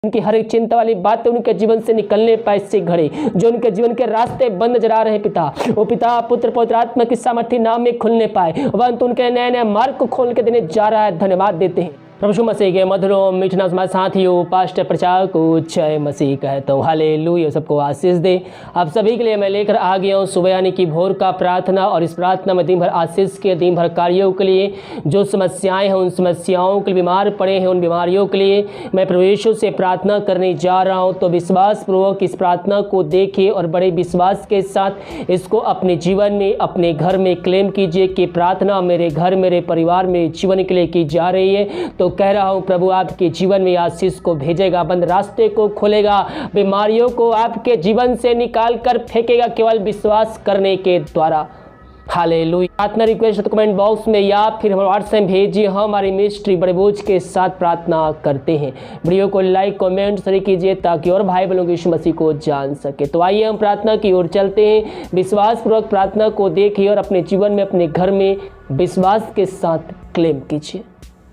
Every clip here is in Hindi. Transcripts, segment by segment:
उनकी हर एक चिंता वाली बातें उनके जीवन से निकलने पाए से घड़े, जो उनके जीवन के रास्ते बंद नजर आ रहे हैं पिता, वो पिता पुत्र पवित्र आत्मा की सामर्थ्य नाम में खुलने पाए, वह अंत उनके नए नए मार्ग को खोल के देने जा रहा है। धन्यवाद देते हैं प्रभु यीशु मसीह के मधुर मीठा हमारे साथियों पास्टर प्रचार को जय मसीह कहता हूँ। हालेलुया, सबको आशीष दे। आप सभी के लिए मैं लेकर आ गया हूँ सुबह यानी कि भोर का प्रार्थना, और इस प्रार्थना में दिन भर आशीष के दिन भर कार्यों के लिए, जो समस्याएं हैं उन समस्याओं के लिए, बीमार पड़े हैं उन बीमारियों के लिए मैं प्रभु यीशु से प्रार्थना करने जा रहा हूँ। तो विश्वास पूर्वक इस प्रार्थना को देखिए और बड़े विश्वास के साथ इसको अपने जीवन में, अपने घर में क्लेम कीजिए कि प्रार्थना मेरे घर, मेरे परिवार, मेरे जीवन के लिए की जा रही है। तो कह रहा हूं प्रभु आपके जीवन में आशीष को भेजेगा, बंद रास्ते को खोलेगा, बीमारियों को आपके जीवन से निकाल कर फेंकेगा केवल विश्वास करने के द्वारा। हालेलुया। प्रार्थना रिक्वेस्ट कमेंट बॉक्स में या फिर हमारे व्हाट्सएप भेजिए, हम हमारी मिनिस्ट्री बड़े बोझ के साथ प्रार्थना करते हैं। वीडियो को लाइक कमेंट शेयर कीजिए ताकि और भाई बहनों यीशु मसीह को जान सके। तो आइए हम प्रार्थना की ओर चलते हैं। विश्वास पूर्वक प्रार्थना को देखिए और अपने जीवन में, अपने घर में विश्वास के साथ क्लेम कीजिए।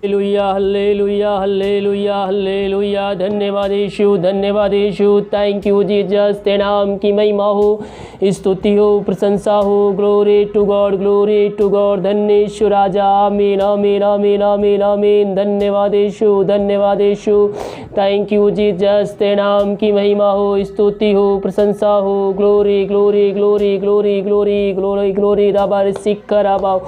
Hallelujah hallelujah hallelujah hallelujah. धन्यवाद यीशु, धन्यवाद यीशु। Thank you Jesus. तेरे नाम की महिमा हो, स्तुति हो, प्रशंसा हो। Glory to God, glory to God. धन्य यीशु राजा। आमीन आमीन आमीन आमीन आमीन। धन्यवाद यीशु, धन्यवाद यीशु। Thank you Jesus. तेरे नाम की महिमा हो, स्तुति हो, प्रशंसा हो। Glory glory glory glory glory glory glory. रबा सिक्का रबा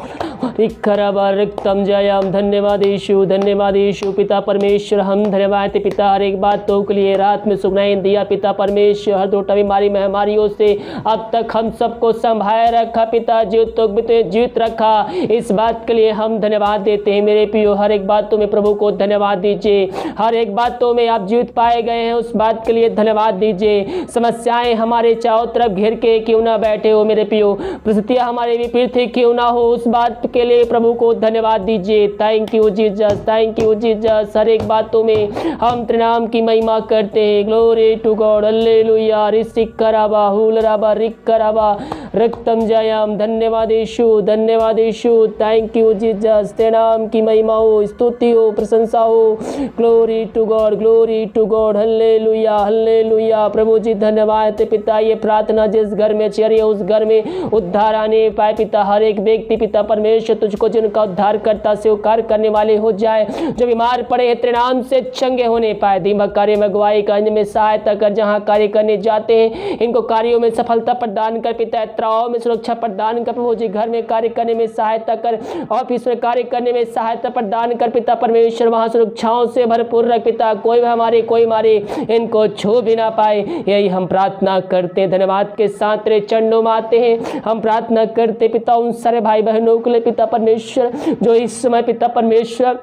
रिक्खरबा रिक्तम जयम। धन्यवाद यीशु, धन्यवाद यीशु। पिता परमेश्वर हम धन्यवाद पिता, हर एक बातों के लिए रात में सुनाई दिया पिता परमेश्वर। हर दोटा बीमारी महामारियों से अब तक हम सबको संभाले रखा पिता, जीवित रखा, इस बात के लिए हम धन्यवाद देते हैं मेरे प्रियो। हर एक बातों में प्रभु को धन्यवाद दीजिए, हर एक बातों में आप जीवित पाए गए हैं उस बात के लिए धन्यवाद दीजिए। समस्याएं हमारे चारों तरफ घेर के क्यों ना बैठे हो मेरे प्रियो, परिस्थितियां हमारे विपरीत क्यों ना हो, उस बात के लिए प्रभु को धन्यवाद दीजिए। Thank you Jesus, thank you Jesus. हर एक बातों में हम तेरे नाम की महिमा करते हैं। Glory to God. हालेलुया। रिसिकराबा हुलराबा रिकराबा रक्तम जयम। धन्यवाद यीशु, धन्यवाद यीशु। Thank you Jesus. तेरे नाम की महिमा हो, स्तुति हो, प्रशंसा हो। Glory to God, glory to God. Hallelujah hallelujah. प्रभु जी धन्यवाद पिता, ये प्रार्थना जिस घर में चल रही है उस घर में उद्धार आने पाए पिता। हर एक व्यक्ति पिता परमेश्वर तुझको जिनका उद्धार करता स्वीकार करने वाले हो जाए, जो बीमार पड़े हैं तेरे नाम से चंगे होने पाए। दिमाग कार्य में अगुवाई करने में सहायता कर, जहाँ कार्य करने जाते हैं इनको कार्यों में सफलता प्रदान कर पिता, यात्राओं में सुरक्षा प्रदान कर प्रभु जी। घर में कार्य करने में सहायता कर, ऑफिस में कार्य करने में सहायता प्रदान कर पिता परमेश्वर। वहाँ सुरक्षाओं से भरपूर रख पिता, कोई हमारे कोई मारे इनको छू भी ना पाए, यही हम प्रार्थना करते हैं। धन्यवाद के साथ तेरे चरणों में आते हैं हम प्रार्थना करते पिता उन सारे भाई बहनों के लिए पिता परमेश्वर जो इस समय पिता परमेश्वर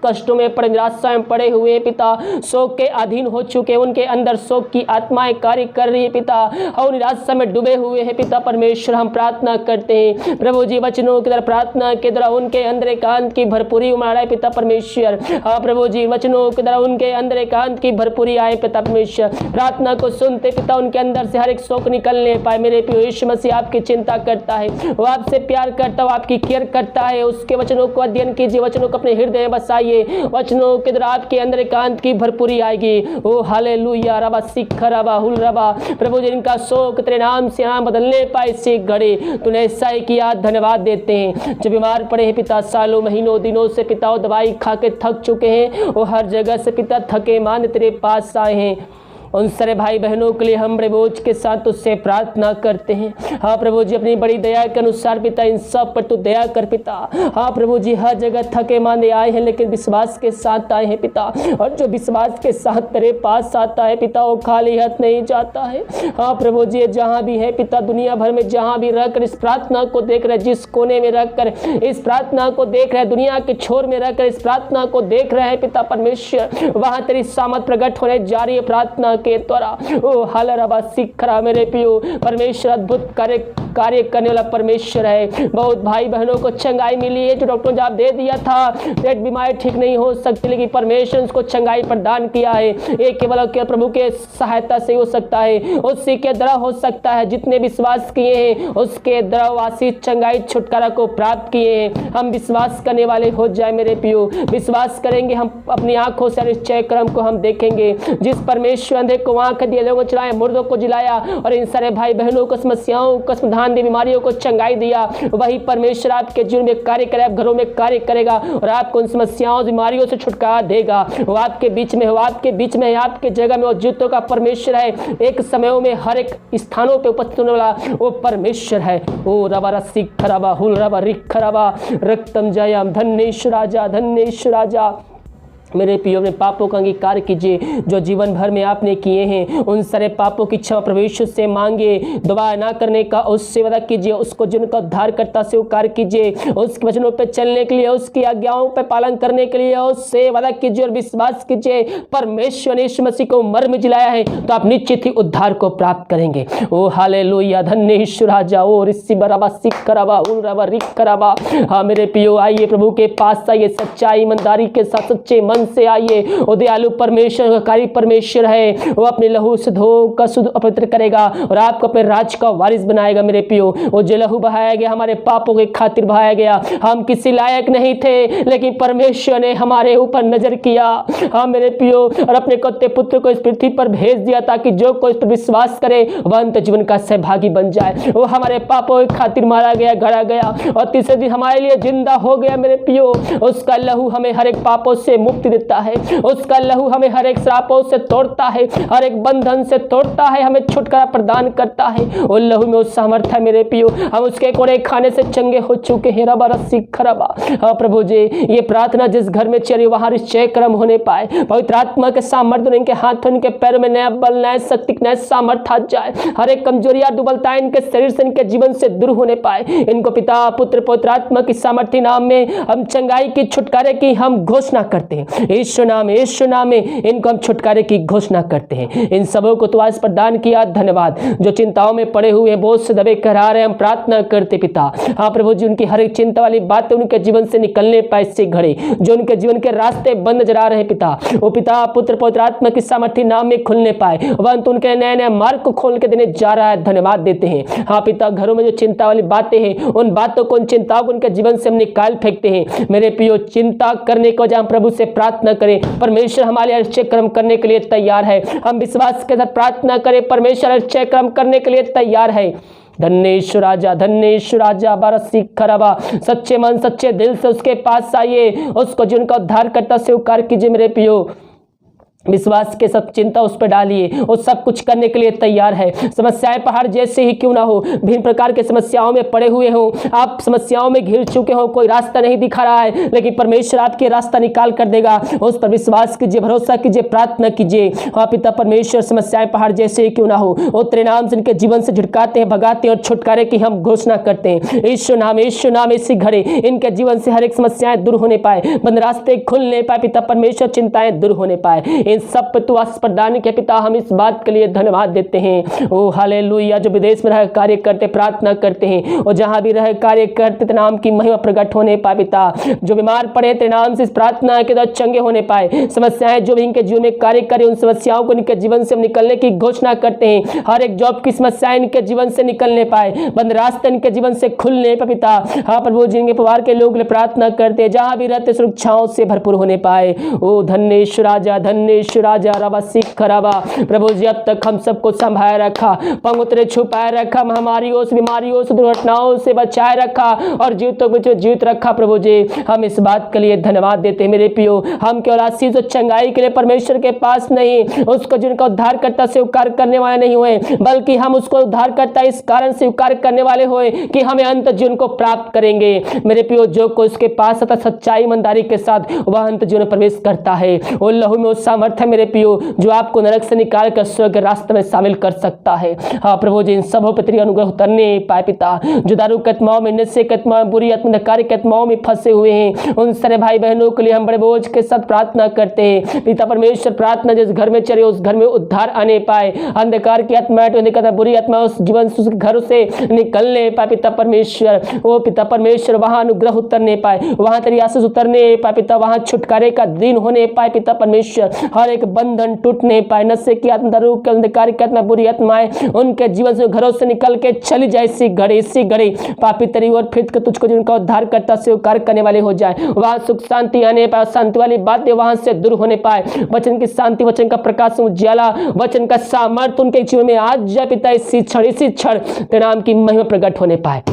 कष्टों में पड़े, निराशा में पड़े हुए पिता, शोक के अधीन हो चुके, उनके अंदर शोक की आत्माएं कार्य कर रही है पिता, और निराशा में डूबे हुए हैं पिता परमेश्वर। हम प्रार्थना करते हैं प्रभु जी वचनों के द्वारा, प्रार्थना के द्वारा उनके अंदर एकांत की भरपूरी उमड़ाए पिता परमेश्वर। हाँ प्रभु जी वचनों के द्वारा उनके अंदर एकांत की भरपूरी आए पिता परमेश्वर। प्रार्थना को सुनते पिता उनके अंदर से हर एक शोक निकलने पाए मेरे प्रिय। यीशु मसीह आपकी चिंता करता है, वो आपसे प्यार करता है, वो आपकी केयर करता है। उसके वचनों को अध्ययन कीजिए, वचनों को अपने हृदय में बसाइए, वचनों के द्वारा आपके अंदर एकांत की भरपूरी आएगी। ओ हालेलुया। रबा सिक्खा रबा हुल रबा। प्रभु जी इनका शोक तेरे नाम से नाम बदलने पाए से घड़े, तूने ऐसा ही किया, धन्यवाद देते हैं। जो बीमार पड़े हैं पिता, सालों महीनों दिनों से पिता वो दवाई खा के थक चुके हैं, वो हर जगह से पिता थके मान तेरे पास आए हैं। उन सारे भाई बहनों के लिए हम बड़े बोझ के साथ उससे प्रार्थना करते हैं। हाँ प्रभु जी अपनी बड़ी दया के अनुसार पिता इन सब पर तू दया कर पिता। हाँ प्रभु जी हर जगह थके मांदे आए हैं लेकिन विश्वास के साथ आए हैं पिता, और जो विश्वास के साथ तेरे पास आता है पिता वो खाली हाथ नहीं जाता है। हाँ प्रभु जी जहाँ भी है पिता, दुनिया भर में जहाँ भी रहकर इस प्रार्थना को देख रहे, जिस कोने में रहकर इस प्रार्थना को देख रहे, दुनिया के छोर में रहकर इस प्रार्थना को देख रहे हैं पिता परमेश्वर, वहाँ तेरी सामर्थ प्रकट होने जा रही है। प्रार्थना के द्वारा ओ हालरबा सिखरा मेरे पियो परमेश्वर अद्भुत कार्य करने वाला परमेश्वर है। बहुत भाई बहनों को चंगाई मिली है, जो डॉक्टर ने जवाब दे दिया था पेट बीमारी ठीक नहीं हो सकती, लेकिन परमेश्वर उसको चंगाई प्रदान किया है। ये केवल प्रभु के सहायता से हो सकता है, उसी के द्वारा हो सकता है। जितने विश्वास किए हैं उसके द्वारा आशीष चंगाई छुटकारा को प्राप्त किए हैं। हम विश्वास करने वाले हो जाए मेरे पियो, विश्वास करेंगे हम अपनी आंखों से निश्चय क्रम को हम देखेंगे। जिस परमेश्वर अंधे को आंख दिए, लोगों को चलाया, मुर्दों को जिलाया और इन सारे भाई बहनों को समस्याओं को समाधान दी, बीमारियों को चंगाई दिया, वही परमेश्वर आपके जीवन में कार्य करे, घरों में कार्य करेगा और आपको उन समस्याओं बीमारियों से छुटकारा देगा। वो आपके बीच में हो, आपके बीच में, आपके जगह में वो जीतों का परमेश्वर है। एक समयों में हर एक स्थानों पे उपस्थित होने वाला वो परमेश्वर है। ओ रबा रसिक खराबा हुल रबा रिक खराबा रक्तम जयम धन्येश राजा, धन्येश राजा। मेरे प्रियो अपने पापों का अंगीकार कीजिए जो जीवन भर में आपने किए हैं। उन सारे पापों की क्षमा परमेश्वर से मांगे, दोबारा ना करने का उससे वादा कीजिए। उसको जिनका उद्धारकर्ता से स्वीकार कीजिए, उसके वचनों पर चलने के लिए, उसकी आज्ञाओं पर पालन करने के लिए उससे वादा कीजिए और विश्वास कीजिए। परमेश्वर ने यीशु मसीह को मर में जिलाया है तो आप निश्चित ही उद्धार को प्राप्त करेंगे। ओ हालेलुया, धन्य यीशु राजा। ओ रिसी बराबा सिक कराबा उल रबा रिक कराबा। हाँ मेरे प्रियो, आइए प्रभु के पास आइए, सच्चाई ईमानदारी के साथ सच्चे मन से आइए। वो दयालु परमेश्वर, कारी परमेश्वर है। वो अपने लहू से धो कर शुद्ध अपवित्र करेगा और आपको अपने राज का वारिस बनाएगा। मेरे प्रियो, वो जो लहू बहाया गया हमारे पापों के खातिर बहाया गया, हम किसी लायक नहीं थे, लेकिन परमेश्वर ने हमारे ऊपर नजर किया। हाँ मेरे प्रियो, और अपने कत्ते पुत्र को इस पृथ्वी पर भेज दिया ताकि जो कोई इस पर विश्वास करे वह अंत जीवन का सहभागी बन जाए। वो हमारे पापों के खातिर मारा गया, गड़ा गया और तीसरे दिन हमारे लिए जिंदा हो गया। मेरे प्रियो, उसका लहू हमें हर एक पापों से मुक्ति देता है, उसका लहू हमें हर एक श्रापों से तोड़ता है, हर एक बंधन से तोड़ता है, हमें छुटकारा प्रदान करता है। वो लहू में उस सामर्थ है मेरे प्रियो। हम उसके कोड़े खाने से चंगे हो चुके हैं। रबा रस्सी खरबा। हाँ प्रभु जी, ये प्रार्थना जिस घर में चली वहां निश्चय कर्म होने पाए, पवित्र आत्मा के सामर्थ्य इनके हाथों, इनके पैरों में नया बल, नया शक्ति, नया सामर्थ्य आ जाए। हर एक कमजोरियां, दुबलताएं इनके शरीर से, इनके जीवन से दूर होने पाए। इनको पिता, पुत्र, पवित्र आत्मा की सामर्थ्य नाम में हम चंगाई की, छुटकारे की हम घोषणा करते हैं। यीशु नाम में इनको हम छुटकारे की घोषणा करते हैं। इन सबों को तो आज प्रदान किया, धन्यवाद। जो चिंताओं में पड़े हुए हैं, बोझ से दबे करा रहे, हम प्रार्थना करते पिता। हाँ प्रभु जी, उनकी हर एक चिंता वाली बातें उनके जीवन से निकलने पाए, इससे घड़े जो उनके जीवन के रास्ते बंद नजर आ रहे हैं पिता, वो पिता, पुत्र, पवित्र आत्मा की सामर्थ्य नाम में खुलने पाए, वह उनके नए नए मार्ग को खोल के देने जा रहा है। धन्यवाद देते हैं। हाँ पिता, घरों में जो चिंता वाली बातें हैं, उन बातों को, उन चिंताओं को उनके जीवन से हम निकाल फेंकते हैं। मेरे प्रियो, चिंता करने को जहाँ प्रभु से प्रार्थना करें, परमेश्वर हमारे अच्छे कर्म करने के लिए तैयार है। हम विश्वास के साथ प्रार्थना करें, परमेश्वर अच्छे कर्म करने के लिए तैयार है। धन्येश राजा, धन्येश राजा। बारसी खराबा, सच्चे मन सच्चे दिल से उसके पास आइए, उसको जिनका उद्धार करता स्वीकार कीजिए। मेरे प्रियो, विश्वास के साथ चिंता उस पर डालिए, वो सब कुछ करने के लिए तैयार है। समस्याएं पहाड़ जैसे ही क्यों ना हो, विभिन्न प्रकार के समस्याओं में पड़े हुए हो, आप समस्याओं में घिर चुके हो, कोई रास्ता नहीं दिखा रहा है, लेकिन परमेश्वर आपके रास्ता निकाल कर देगा। उस पर विश्वास कीजिए, भरोसा कीजिए, प्रार्थना कीजिए। हाँ पिता परमेश्वर, समस्याएं पहाड़ जैसे ही क्यों ना हो, वो तेरे नाम से इनके जीवन से झुटकाते हैं, भगाते हैं और छुटकारे की हम घोषणा करते हैं। यीशु नाम इसी घड़े इनके जीवन से हर एक समस्याएं दूर होने पाए, बंद रास्ते खुलने पाए पिता परमेश्वर, चिंताएं दूर होने पाए। इन सब पर तू आशीष प्रदान के पिता, हम इस बात के लिए धन्यवाद देते हैं। ओ हालेलुया। जो विदेश में रह कार्य करते, प्रार्थना करते हैं, और जहां भी रह कार्य करते, तेरे नाम की महिमा प्रकट होने पाए पिता। जो बीमार पड़े, तेरे नाम से इस प्रार्थना के द्वारा चंगे होने पाए। समस्याएं जो भी इनके जीवन में कार्य करे, उन समस्याओं को इनके जीवन से निकलने की घोषणा करते हैं। हर एक जॉब की समस्याएं इनके जीवन से निकलने पाए, बंद रास्ते इनके जीवन से खुलने पाए पिता। हाँ प्रभु जी, इनके परिवार के लोग प्रार्थना करते, जहां भी रहते सुरक्षाओं से भरपूर होने पाए। ओ धन्येश राजा, धन्येश राजा। रबा सिख खराबा। प्रभु जी, अब तक हम सबको संभाए रखा, पंगुतरे छुपाए रखा, महामारियों से, बीमारियों से, दुर्घटनाओं से बचाए रखा और जीवितों को जीवित रखा। प्रभु जी, हम इस बात के लिए धन्यवाद देते हैं। मेरे प्रियो, हम केवल आशीष और चंगाई के लिए परमेश्वर के पास नहीं, उसको जिनका उद्धार करता स्वीकार करने वाले नहीं हुए, बल्कि हम उसको उद्धार करता इस कारण स्वीकार करने वाले हुए कि हमें अंत जीवन को प्राप्त करेंगे। मेरे प्रियो, जो कोई उसके पास आता सच्चाई ईमानदारी के साथ, वह अंत जीवन में प्रवेश करता है। वो लहू में उस सामर्थ्य सामर्थ्य है मेरे पियो, जो आपको नरक से निकाल कर स्वर्ग के रास्ते में शामिल कर सकता है। हाँ प्रभु जी, इन सबों पर तेरी अनुग्रह उतरने पाए पिता, जो दारू के आत्माओं में, नशे के आत्माओं में, बुरी अंधकार के आत्माओं में फंसे हुए हैं, उन सारे भाई बहनों के लिए हम बड़े बोझ के साथ प्रार्थना करते हैं पिता परमेश्वर। प्रार्थना जिस घर में चले उस घर में उद्धार आने पाए, अंधकार की आत्मा, बुरी आत्मा उस जीवन उस घर से निकलने पाए पिता परमेश्वर। ओ पिता परमेश्वर, वहां अनुग्रह उतरने पाए, वहां तेरी आशीष उतरने पाए पिता, वहां छुटकारे का दिन होने पाए पिता परमेश्वर। हर एक बंधन टूटने पाए, नशे की आत्मा, दारू के अंधकार की आत्मा, बुरी आत्माएं उनके जीवन से घरों से निकल के चली जाए इसी घड़ी पापी तेरी ओर फिर के तुझको जिनका उद्धार करता स्वीकार करने वाले हो जाए, वहां सुख शांति आने पाए, शांति वाली बातें वहां से दूर होने पाए, वचन की शांति, वचन का प्रकाश उज्ज्वला, वचन का सामर्थ्य उनके जीवन में आज जाए पिता। इसी क्षण तेरे नाम की महिमा प्रकट होने पाए।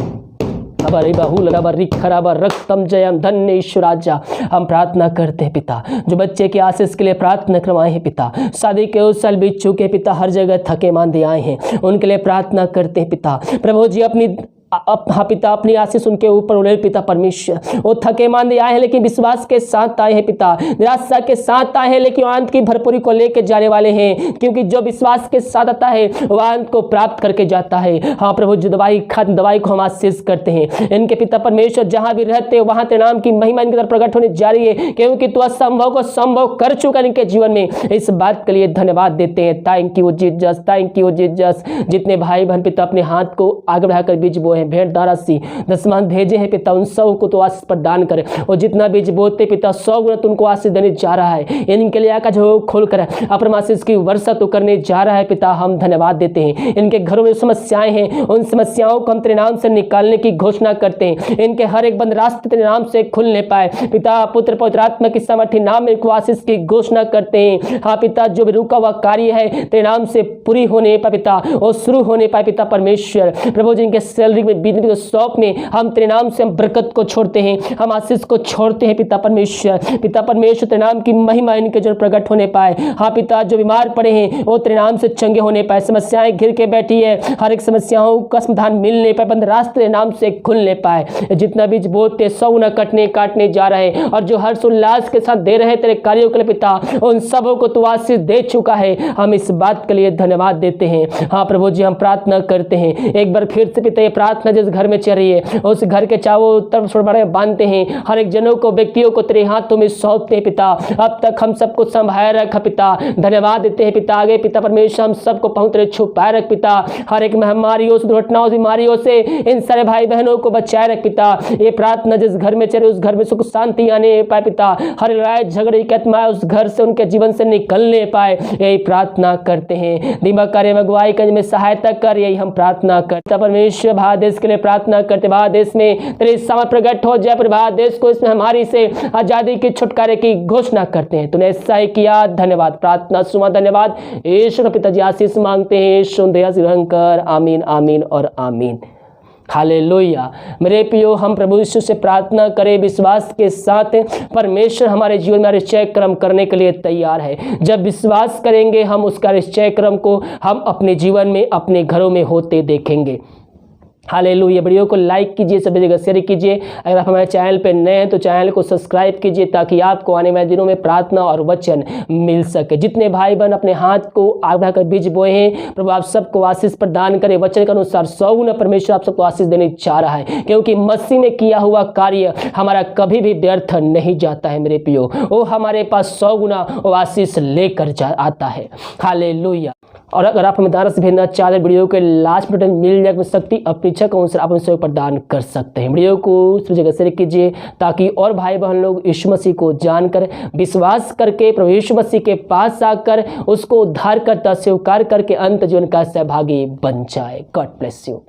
रक्तम जयम धन्य ईश्वराजा, हम प्रार्थना करते हैं पिता, जो बच्चे की आशीष के लिए प्रार्थना करवाए हैं पिता, शादी के उस साल बीत चुके पिता, हर जगह थके मांदे आए हैं, उनके लिए प्रार्थना करते हैं पिता। प्रभु जी अपनी हाँ पिता, अपनी आशीष उनके ऊपर उड़े पिता परमेश्वर। वो थके मांदे आए हैं लेकिन विश्वास के साथ आए हैं पिता, निराशा के साथ आए हैं लेकिन अंत की भरपूरी को लेकर जाने वाले हैं, क्योंकि जो विश्वास के साथ आता है वह अंत को प्राप्त करके जाता है। हाँ प्रभु, जो दवाई को हम आशीष करते हैं इनके पिता परमेश्वर, जहाँ भी रहते हैं वहाँ तेरे नाम की महिमा इनकी तरफ प्रकट होने जा रही है, क्योंकि तू असंभव को संभव कर चुका इनके जीवन में। इस बात के लिए धन्यवाद देते हैं। Thank you Jesus, thank you Jesus. जितने भाई बहन पिता अपने हाथ को आगे बढ़ाकर बीज बोए, भेंट दारासी दशमान भेजे हैं पिता, उन सब को तो आशीष प्रदान करे, और जितना बीज बोते पिता 100 गुना तुमको आशीष देने जा रहा है। इनके लिए आकाश खोल कर अपने आशीष की वर्षा तो करने जा रहा है पिता। हम धन्यवाद देते हैं। इनके घरों में समस्याएं हैं, उन समस्याओं को हम तेरे नाम से निकालने की घोषणा करते हैं। इनके हर एक बंद रास्ते तेरे नाम से खुलने पाए पिता, पुत्र पवित्र आत्मा की सामर्थ्य नाम में आशीष की घोषणा करते हैं। हाँ पिता, जो भी रुका हुआ कार्य है तेरे नाम से पूरी होने पाए पिता, और शुरू होने पाए पिता परमेश्वर। प्रभु जी, इनके सैलरी में शॉप में हम तेरे नाम से हम बरकत को छोड़ते हैं, हम आशीष को छोड़ते हैं पिता परमेश्वर। पिता परमेश्वर, तेरे नाम की महिमा इनके जो प्रकट होने पाए। हाँ पिता, जो बीमार पड़े हैं वो तेरे नाम से चंगे होने पाए, समस्याएं घिर के बैठी है हर एक समस्याओं का समाधान मिलने पाए, बंद रास्ते तेरे नाम से खुलने पाए। जितना बीज बोते 100 गुना काटने जा रहे हैं, और जो हर्ष उल्लास के साथ दे रहे तेरे कार्यों के लिए पिता, उन सबों को तू आशीष दे चुका है। हम इस बात के लिए धन्यवाद देते हैं। हाँ प्रभु जी, हम प्रार्थना करते हैं एक बार फिर से पिता, ये प्रार्थना जिस घर में चल रही है उस घर के चारों तरफ छोड़ बांधते हैं, हर एक जनों को, व्यक्तियों को तेरे हाथों में सौंपते हैं पिता। अब तक हम सबको संभाल रखा पिता, धन्यवाद देते हैं पिता। आगे पिता परमेश्वर हम सबको पहुंच छुपाए रख पिता, हर एक महामारियों से, दुर्घटनाओं, बीमारियों से इन सारे भाई बहनों को बचाए रख पिता। ये प्रार्थना जिस घर में चले उस घर में सुख शांति आने पाए पिता, हर लड़ाई झगड़े की आत्मा उस घर से, उनके जीवन से निकलने पाए, यही प्रार्थना करते हैं। दिमाग कार्य में अगुवाई करने में सहायता कर, यही हम प्रार्थना करते परमेश्वर। भारत देश के लिए प्रार्थना करते, भारत देश में तेरे सामर्थ प्रकट हो जाए, भारत देश को इसमें हमारी से आजादी की, छुटकारे की घोषणा करते हैं। तूने ऐसा ही किया, धन्यवाद। प्रार्थना सुना, धन्यवाद। यीशु पिताजी आशीष मांगते हैं, यीशु दया से ग्रहण कर। आमीन, आमीन और आमीन। हालेलुया। मेरे प्रियो, हम प्रभु यीशु से प्रार्थना करें विश्वास के साथ। परमेश्वर हमारे जीवन में निश्चय कर्म करने के लिए तैयार है। जब विश्वास करेंगे हम उसका निश्चय कर्म को हम अपने जीवन में, अपने घरों में होते देखेंगे। हालेलुया। वीडियो को लाइक कीजिए, सभी जगह शेयर कीजिए। अगर आप हमारे चैनल पर नए हैं तो चैनल को सब्सक्राइब कीजिए, ताकि आपको आने वाले दिनों में प्रार्थना और वचन मिल सके। जितने भाई बहन अपने हाथ को आगे बढ़ाकर बीज बोए हैं, प्रभु आप सबको आशीष प्रदान करें। वचन के अनुसार 100 गुना परमेश्वर आप सबको आशीष देने चाह रहा है, क्योंकि मसीह में किया हुआ कार्य हमारा कभी भी व्यर्थ नहीं जाता है मेरे प्रियो। वो हमारे पास 100 गुना वो आशीष लेकर आता है। हालेलुया। और अगर आप हमें दान से भेजना चाहते हैं, वीडियो के लास्ट बटन मिल जाए शक्ति अपनी इच्छा के अनुसार आप हमें सहयोग प्रदान कर सकते हैं। वीडियो को सभी जगह शेयर कीजिए, ताकि और भाई बहन लोग यीशु मसीह को जानकर, विश्वास करके प्रभु यीशु मसीह के पास आकर उसको उद्धार करता स्वीकार करके अंत जीवन का सहभागी बन जाए। God bless you.